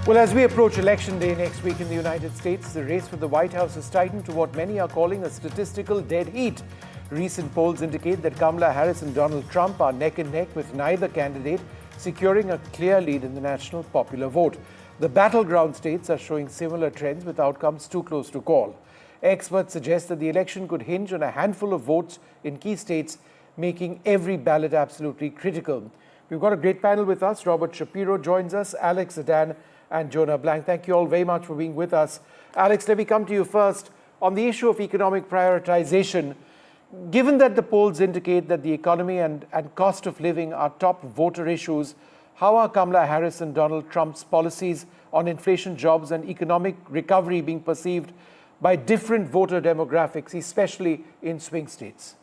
Well, as we approach Election Day next week in the United States, the race for the White House is tightened to what many are calling a statistical dead heat. Recent polls indicate that Kamala Harris and Donald Trump are neck and neck, with neither candidate securing a clear lead in the national popular vote. The battleground states are showing similar trends, with outcomes too close to call. Experts suggest that the election could hinge on a handful of votes in key states, making every ballot absolutely critical. We've got a great panel with us. Robert Shapiro joins us, Alex Adan and Jonah Blank. Thank you all very much for being with us. Alex, let me come to you first. On the issue of economic prioritization, given that the polls indicate that the economy and cost of living are top voter issues, how are Kamala Harris and Donald Trump's policies on inflation, jobs, and economic recovery being perceived by different voter demographics, especially in swing states?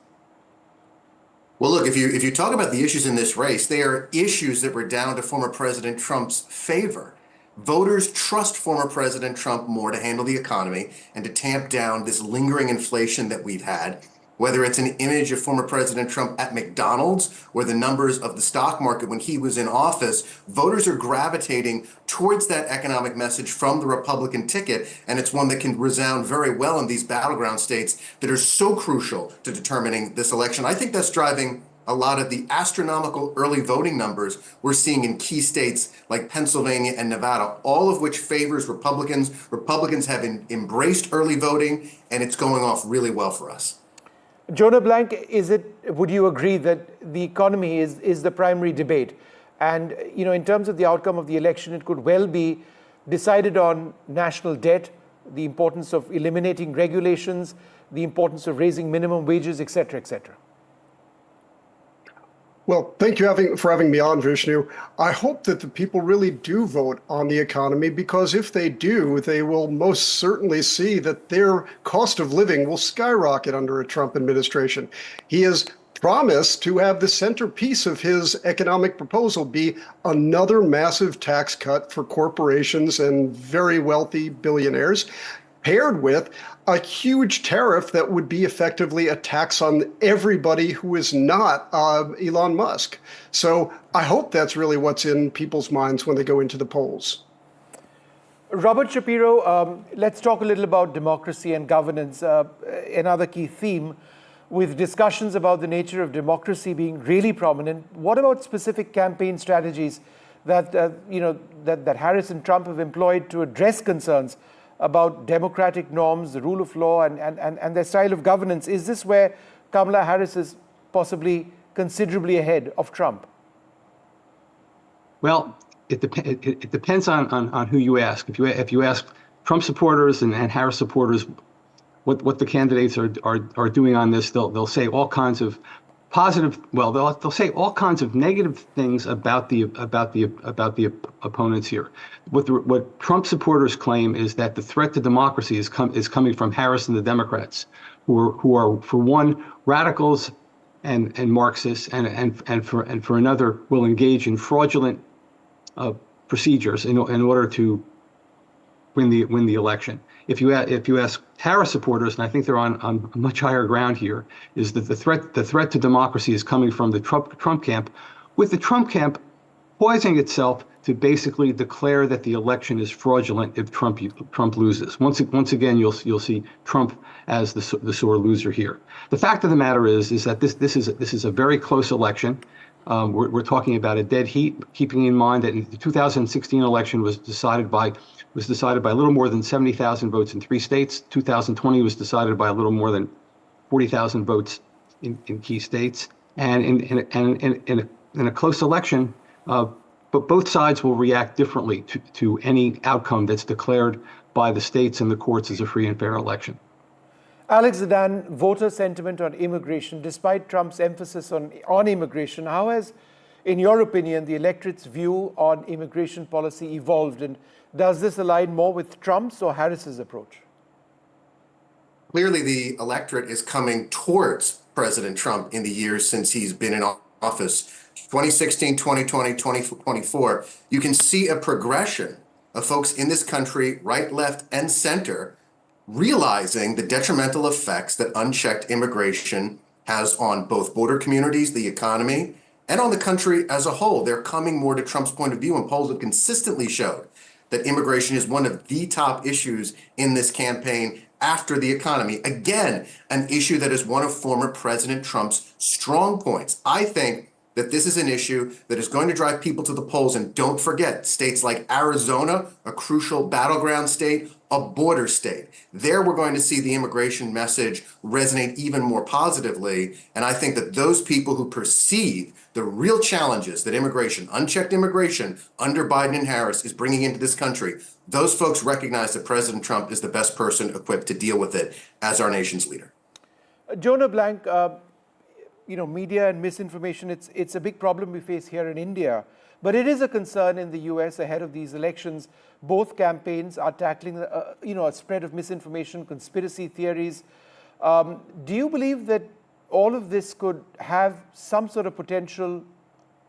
Well, look, if you talk about the issues in this race, they are issues that were down to former President Trump's favor. Voters trust former President Trump more to handle the economy and to tamp down this lingering inflation that we've had. Whether it's an image of former President Trump at McDonald's or the numbers of the stock market when he was in office, voters are gravitating towards that economic message from the Republican ticket, and it's one that can resound very well in these battleground states that are so crucial to determining this election. I think that's driving a lot of the astronomical early voting numbers we're seeing in key states like Pennsylvania and Nevada, all of which favors Republicans. Republicans have embraced early voting, and it's going off really well for us. Jonah Blank, would you agree that the economy is the primary debate? And, in terms of the outcome of the election, it could well be decided on national debt, the importance of eliminating regulations, the importance of raising minimum wages, et cetera, et cetera. Well, thank you for having me on, Vishnu. I hope that the people really do vote on the economy, because if they do, they will most certainly see that their cost of living will skyrocket under a Trump administration. He has promised to have the centerpiece of his economic proposal be another massive tax cut for corporations and very wealthy billionaires, paired with a huge tariff that would be effectively a tax on everybody who is not Elon Musk. So I hope that's really what's in people's minds when they go into the polls. Robert Shapiro, let's talk a little about democracy and governance, another key theme, with discussions about the nature of democracy being really prominent. What about specific campaign strategies that Harris and Trump have employed to address concerns about democratic norms, the rule of law, and their style of governance? Is this where Kamala Harris is possibly considerably ahead of Trump? Well, it depends on who you ask. If you ask Trump supporters and Harris supporters what the candidates are doing on this, they'll say all kinds of positive. Well, they'll say all kinds of negative things about the opponents here. What Trump supporters claim is that the threat to democracy is coming from Harris and the Democrats, who are for one radicals and Marxists, and for another will engage in fraudulent procedures in order to win the election. If you ask Harris supporters, and I think they're on much higher ground here, is that the threat to democracy is coming from the Trump camp, with the Trump camp poising itself to basically declare that the election is fraudulent if Trump loses. Once again, you'll see Trump as the sore loser here. The fact of the matter is that this is a very close election. We're talking about a dead heat, keeping in mind that the 2016 election was decided by a little more than 70,000 votes in 3 states. 2020 was decided by a little more than 40,000 votes in key states. And in a close election, but both sides will react differently to any outcome that's declared by the states and the courts as a free and fair election. Alex Adan, voter sentiment on immigration, despite Trump's emphasis on immigration, how has, in your opinion, the electorate's view on immigration policy evolved? And does this align more with Trump's or Harris's approach? Clearly, the electorate is coming towards President Trump in the years since he's been in office. 2016, 2020, 2024, you can see a progression of folks in this country, right, left, and center, realizing the detrimental effects that unchecked immigration has on both border communities, the economy, and on the country as a whole. They're coming more to Trump's point of view, and polls have consistently showed that immigration is one of the top issues in this campaign after the economy. Again, an issue that is one of former President Trump's strong points. I think that this is an issue that is going to drive people to the polls. And don't forget, states like Arizona, a crucial battleground state, a border state. There we're going to see the immigration message resonate even more positively. And I think that those people who perceive the real challenges that immigration, unchecked immigration under Biden and Harris is bringing into this country, those folks recognize that President Trump is the best person equipped to deal with it as our nation's leader. Jonah Blank, media and misinformation, it's a big problem we face here in India. But it is a concern in the US ahead of these elections. Both campaigns are tackling, a spread of misinformation, conspiracy theories. Do you believe that all of this could have some sort of potential,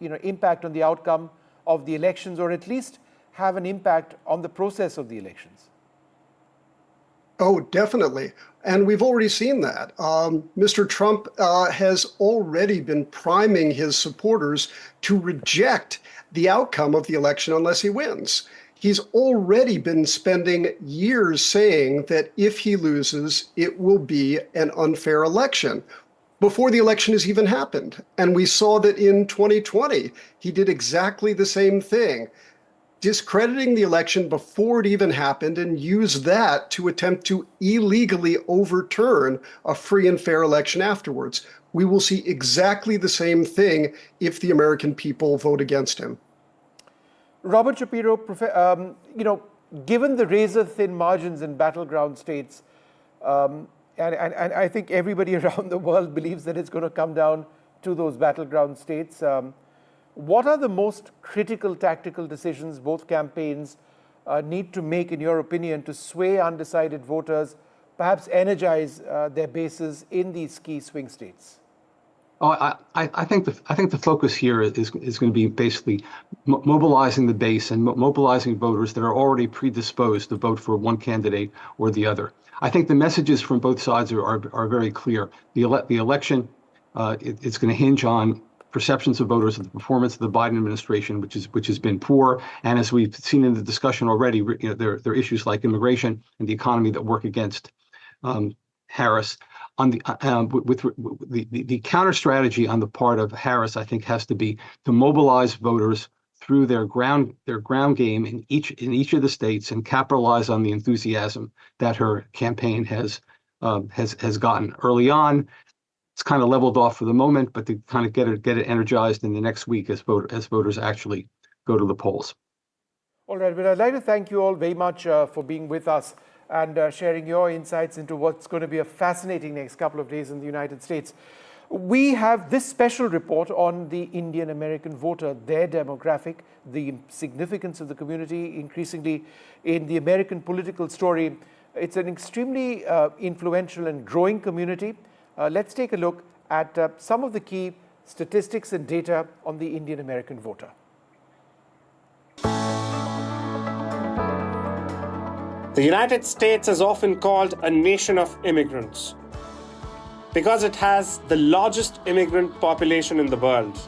impact on the outcome of the elections, or at least have an impact on the process of the elections? Oh, definitely. And we've already seen that. Mr. Trump has already been priming his supporters to reject the outcome of the election unless he wins. He's already been spending years saying that if he loses, it will be an unfair election before the election has even happened. And we saw that in 2020, he did exactly the same thing, discrediting the election before it even happened, and use that to attempt to illegally overturn a free and fair election afterwards. We will see exactly the same thing if the American people vote against him. Robert Shapiro, given the razor-thin margins in battleground states, and I think everybody around the world believes that it's going to come down to those battleground states, what are the most critical tactical decisions both campaigns need to make, in your opinion, to sway undecided voters, perhaps energize their bases in these key swing states? Oh, I think the focus here is going to be basically mobilizing the base and mobilizing voters that are already predisposed to vote for one candidate or the other. I think the messages from both sides are very clear. The election, it's going to hinge on perceptions of voters of the performance of the Biden administration, which has been poor, and as we've seen in the discussion already, there are issues like immigration and the economy that work against Harris. On the counter strategy on the part of Harris, I think, has to be to mobilize voters through their ground game in each of the states and capitalize on the enthusiasm that her campaign has gotten early on. It's kind of leveled off for the moment, but to kind of get it energized in the next week as voters actually go to the polls. All right, but I'd like to thank you all very much for being with us and sharing your insights into what's going to be a fascinating next couple of days in the United States. We have this special report on the Indian American voter, their demographic, the significance of the community increasingly in the American political story. It's an extremely influential and growing community. Let's take a look at some of the key statistics and data on the Indian American voter. The United States is often called a nation of immigrants because it has the largest immigrant population in the world.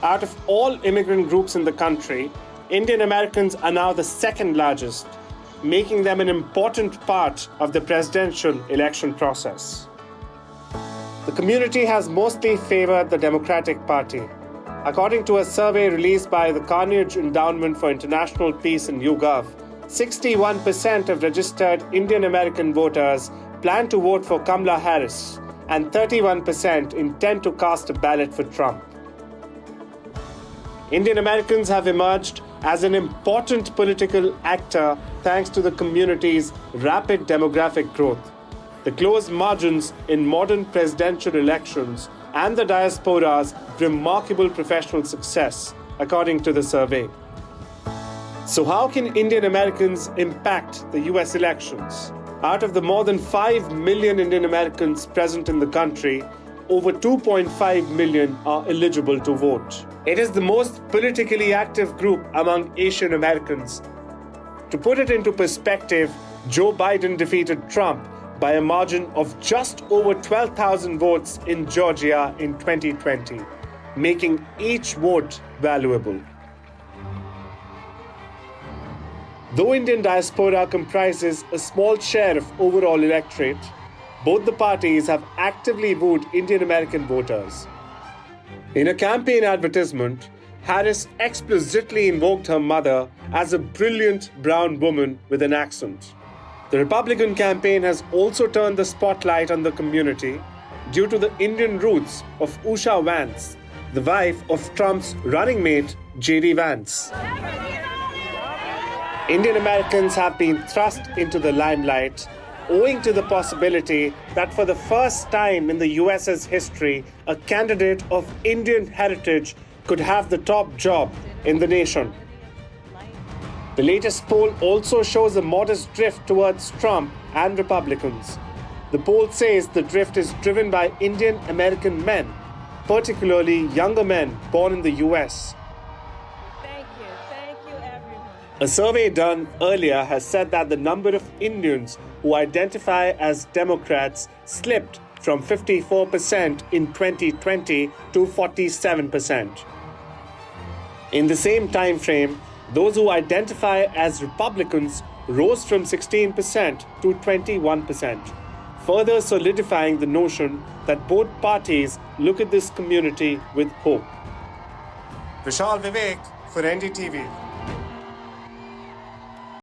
Out of all immigrant groups in the country, Indian Americans are now the second largest, making them an important part of the presidential election process. The community has mostly favored the Democratic Party. According to a survey released by the Carnegie Endowment for International Peace in YouGov, 61% of registered Indian American voters plan to vote for Kamala Harris, and 31% intend to cast a ballot for Trump. Indian Americans have emerged as an important political actor thanks to the community's rapid demographic growth, the close margins in modern presidential elections, and the diaspora's remarkable professional success, according to the survey. So how can Indian Americans impact the US elections? Out of the more than 5 million Indian Americans present in the country, over 2.5 million are eligible to vote. It is the most politically active group among Asian Americans. To put it into perspective, Joe Biden defeated Trump by a margin of just over 12,000 votes in Georgia in 2020, making each vote valuable. Though Indian diaspora comprises a small share of overall electorate, both the parties have actively wooed Indian American voters. In a campaign advertisement, Harris explicitly invoked her mother as a brilliant brown woman with an accent. The Republican campaign has also turned the spotlight on the community due to the Indian roots of Usha Vance, the wife of Trump's running mate, J.D. Vance. Indian Americans have been thrust into the limelight owing to the possibility that for the first time in the US's history, a candidate of Indian heritage could have the top job in the nation. The latest poll also shows a modest drift towards Trump and Republicans. The poll says the drift is driven by Indian American men, particularly younger men born in the US. Thank you everyone. A survey done earlier has said that the number of Indians who identify as Democrats slipped from 54% in 2020 to 47%. In the same time frame, those who identify as Republicans rose from 16% to 21%, further solidifying the notion that both parties look at this community with hope. Vishal Vivek for NDTV.